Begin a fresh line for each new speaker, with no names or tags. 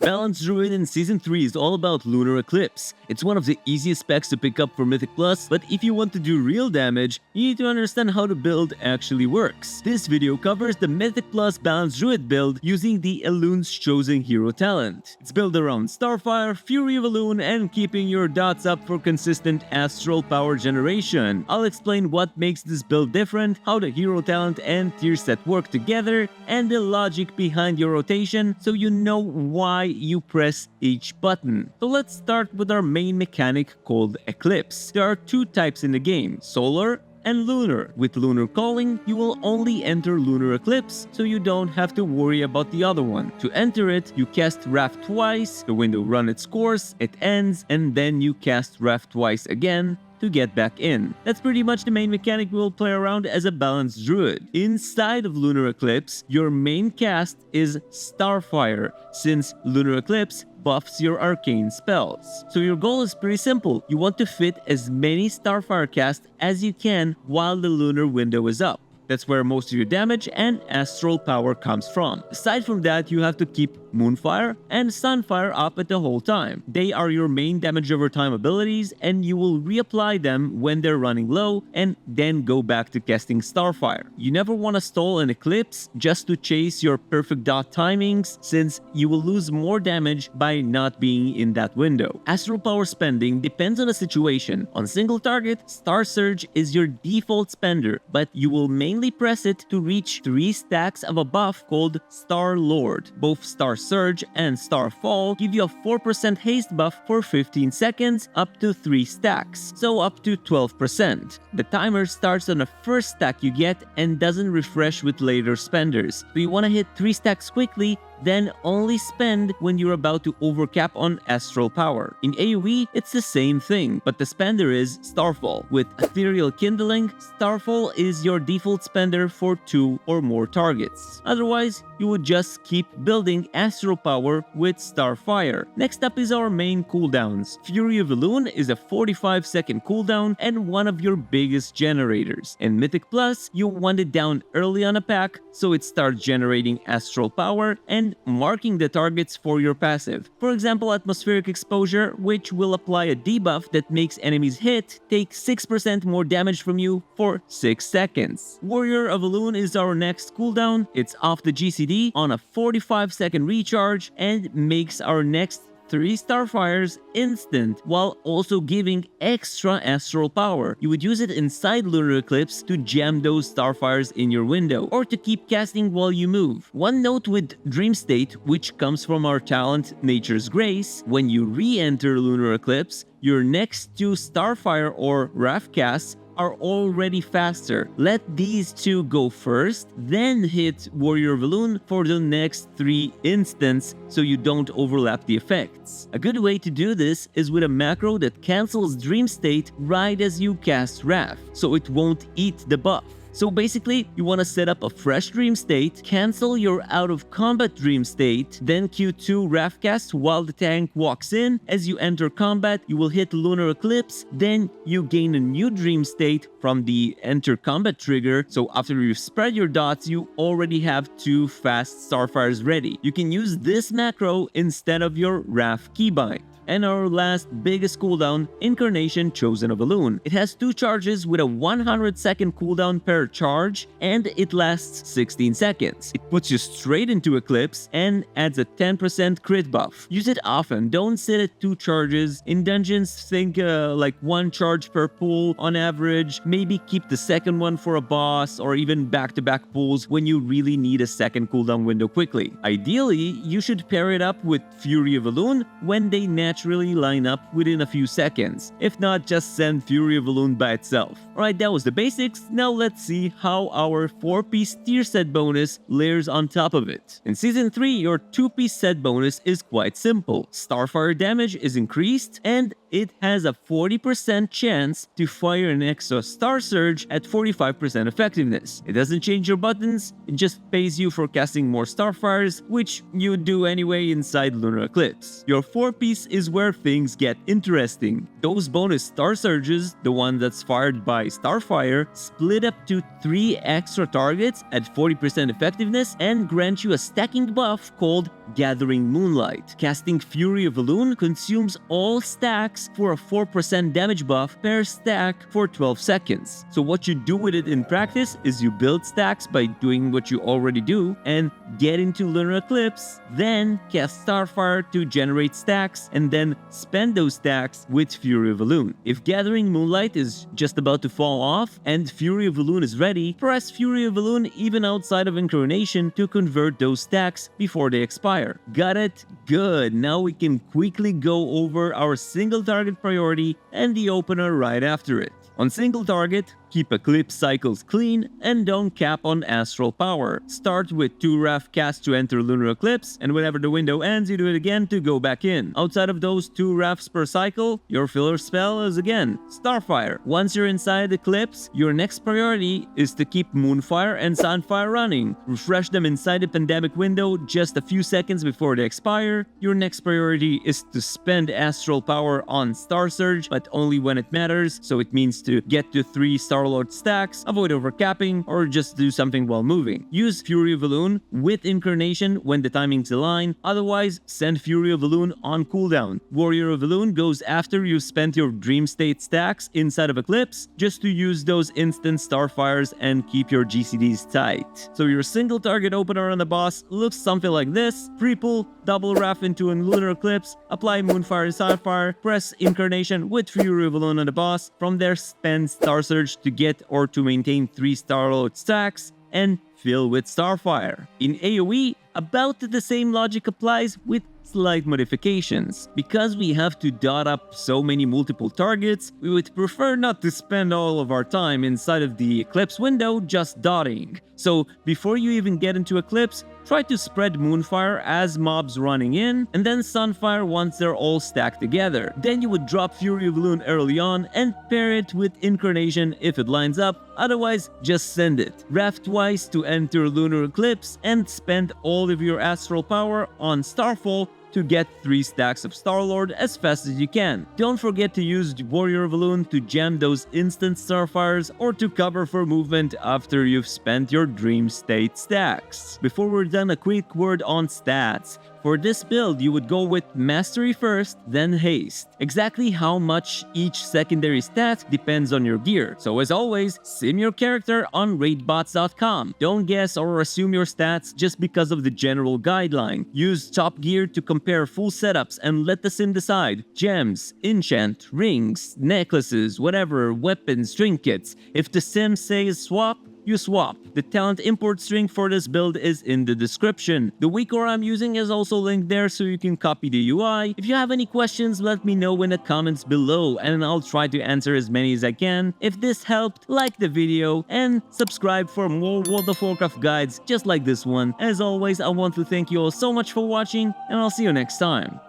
Balanced Druid in Season 3 is all about Lunar Eclipse. It's one of the easiest specs to pick up for Mythic Plus, but if you want to do real damage, you need to understand how the build actually works. This video covers the Mythic Plus Balanced Druid build using the Elune's chosen hero talent. It's built around Starfire, Fury of Elune, and keeping your dots up for consistent Astral power generation. I'll explain what makes this build different, how the hero talent and tier set work together, and the logic behind your rotation so you know why you press each button. So let's start with our main mechanic called Eclipse. There are two types in the game, Solar and Lunar. With Lunar Calling, you will only enter Lunar Eclipse, so you don't have to worry about the other one. To enter it, you cast Wrath twice, the window runs its course, it ends, and then you cast Wrath twice again to get back in. That's pretty much the main mechanic we'll play around as a balanced druid. Inside of Lunar Eclipse, your main cast is Starfire, since Lunar Eclipse buffs your arcane spells. So your goal is pretty simple. You want to fit as many Starfire casts as you can while the lunar window is up. That's where most of your damage and astral power comes from. Aside from that, you have to keep Moonfire and Sunfire up at the whole time. They are your main damage over time abilities, and you will reapply them when they're running low and then go back to casting Starfire. You never want to stall an Eclipse just to chase your perfect dot timings, since you will lose more damage by not being in that window. Astral power spending depends on the situation. On single target, Starsurge is your default spender, but you will mainly press it to reach 3 stacks of a buff called Star Lord. Both Starsurge and Starfall give you a 4% haste buff for 15 seconds up to 3 stacks, so up to 12%. The timer starts on the first stack you get and doesn't refresh with later spenders, so you want to hit 3 stacks quickly, then only spend when you're about to overcap on astral power. In AoE, it's the same thing, but the spender is Starfall. With Ethereal Kindling, Starfall is your default spender for 2 or more targets. Otherwise, you would just keep building astral power with Starfire. Next up is our main cooldowns. Fury of Elune is a 45-second cooldown and one of your biggest generators. In Mythic Plus, you want it down early on a pack so it starts generating astral power and marking the targets for your passive. For example, Atmospheric Exposure, which will apply a debuff that makes enemies hit take 6% more damage from you for 6 seconds. Warrior of Elune is our next cooldown. It's off the GCD on a 45-second recharge and makes our next 3 Starfires instant, while also giving extra astral power. You would use it inside Lunar Eclipse to jam those Starfires in your window, or to keep casting while you move. One note with Dream State, which comes from our talent Nature's Grace, when you re-enter Lunar Eclipse, your next 2 Starfire or Wrath casts are already faster. Let these 2 go first, then hit Warrior of Elune for the next 3 instants so you don't overlap the effects. A good way to do this is with a macro that cancels Dream State right as you cast Wrath, so it won't eat the buff. So basically, you want to set up a fresh Dream State, cancel your out of combat Dream State, then Q2 Wrath cast while the tank walks in. As you enter combat, you will hit Lunar Eclipse, then you gain a new Dream State from the Enter Combat trigger, so after you've spread your dots, you already have 2 fast Starfires ready. You can use this macro instead of your Wrath keybind. And our last biggest cooldown, Incarnation Chosen of Elune. It has 2 charges with a 100-second cooldown per charge, and it lasts 16 seconds. It puts you straight into Eclipse and adds a 10% crit buff. Use it often, don't sit at 2 charges. In dungeons, think like 1 charge per pull on average. Maybe keep the second one for a boss, or even back-to-back pulls when you really need a second cooldown window quickly. Ideally, you should pair it up with Fury of Elune when they naturally line up within a few seconds. If not, just send Fury of Elune by itself. Alright, that was the basics. Now let's see how our 4-piece tier set bonus layers on top of it. In Season 3, your 2-piece set bonus is quite simple. Starfire damage is increased, and it has a 40% chance to fire an extra Star Surge at 45% effectiveness. It doesn't change your buttons, it just pays you for casting more Starfires, which you would do anyway inside Lunar Eclipse. Your 4-piece is where things get interesting. Those bonus Star Surges, the one that's fired by Starfire, split up to 3 extra targets at 40% effectiveness and grant you a stacking buff called gathering Moonlight. Casting Fury of Elune consumes all stacks for a 4% damage buff per stack for 12 seconds. So what you do with it in practice is you build stacks by doing what you already do and get into Lunar Eclipse, then cast Starfire to generate stacks, and then spend those stacks with Fury of Elune. If gathering Moonlight is just about to fall off and Fury of Elune is ready, press Fury of Elune even outside of Incarnation to convert those stacks before they expire. Got it? Good. Now we can quickly go over our single target priority and the opener right after it. On single target, keep Eclipse cycles clean and don't cap on Astral power. Start with 2 Wrath casts to enter Lunar Eclipse, and whenever the window ends, you do it again to go back in. Outside of those 2 Wraths per cycle, your filler spell is again Starfire. Once you're inside Eclipse, your next priority is to keep Moonfire and Sunfire running. Refresh them inside the pandemic window just a few seconds before they expire. Your next priority is to spend Astral power on Starsurge, but only when it matters, so it means to get to 3 Starlord stacks, avoid overcapping, or just do something while moving. Use Fury of Elune with Incarnation when the timings align, otherwise send Fury of Elune on cooldown. Warrior of Elune goes after you've spent your Dream State stacks inside of Eclipse, just to use those instant Starfires and keep your GCDs tight. So your single target opener on the boss looks something like this. Pre-pull, double Wrath into a Lunar Eclipse, apply Moonfire and Starfire, press Incarnation with Fury of Elune on the boss, from there spend Starsurge to get or to maintain 3 Starlord stacks, and fill with Starfire. In AoE, about the same logic applies with slight modifications. Because we have to dot up so many multiple targets, we would prefer not to spend all of our time inside of the Eclipse window just dotting. So before you even get into Eclipse, try to spread Moonfire as mobs running in, and then Sunfire once they're all stacked together. Then you would drop Fury of Elune early on and pair it with Incarnation if it lines up, otherwise just send it. Wrath twice to enter Lunar Eclipse and spend all of your Astral power on Starfall to get 3 stacks of Starlord as fast as you can. Don't forget to use Warrior of Elune to jam those instant Starfires or to cover for movement after you've spent your Dream State stacks. Before we're done, a quick word on stats. For this build, you would go with Mastery first, then Haste. Exactly how much each secondary stat depends on your gear. So as always, sim your character on Raidbots.com. Don't guess or assume your stats just because of the general guideline. Use top gear to compare full setups and let the sim decide. Gems, enchant, rings, necklaces, whatever, weapons, trinkets. If the sim says swap, you swap. The talent import string for this build is in the description. The WeakAura I'm using is also linked there so you can copy the UI. If you have any questions, let me know in the comments below and I'll try to answer as many as I can. If this helped, like the video and subscribe for more World of Warcraft guides just like this one. As always, I want to thank you all so much for watching and I'll see you next time.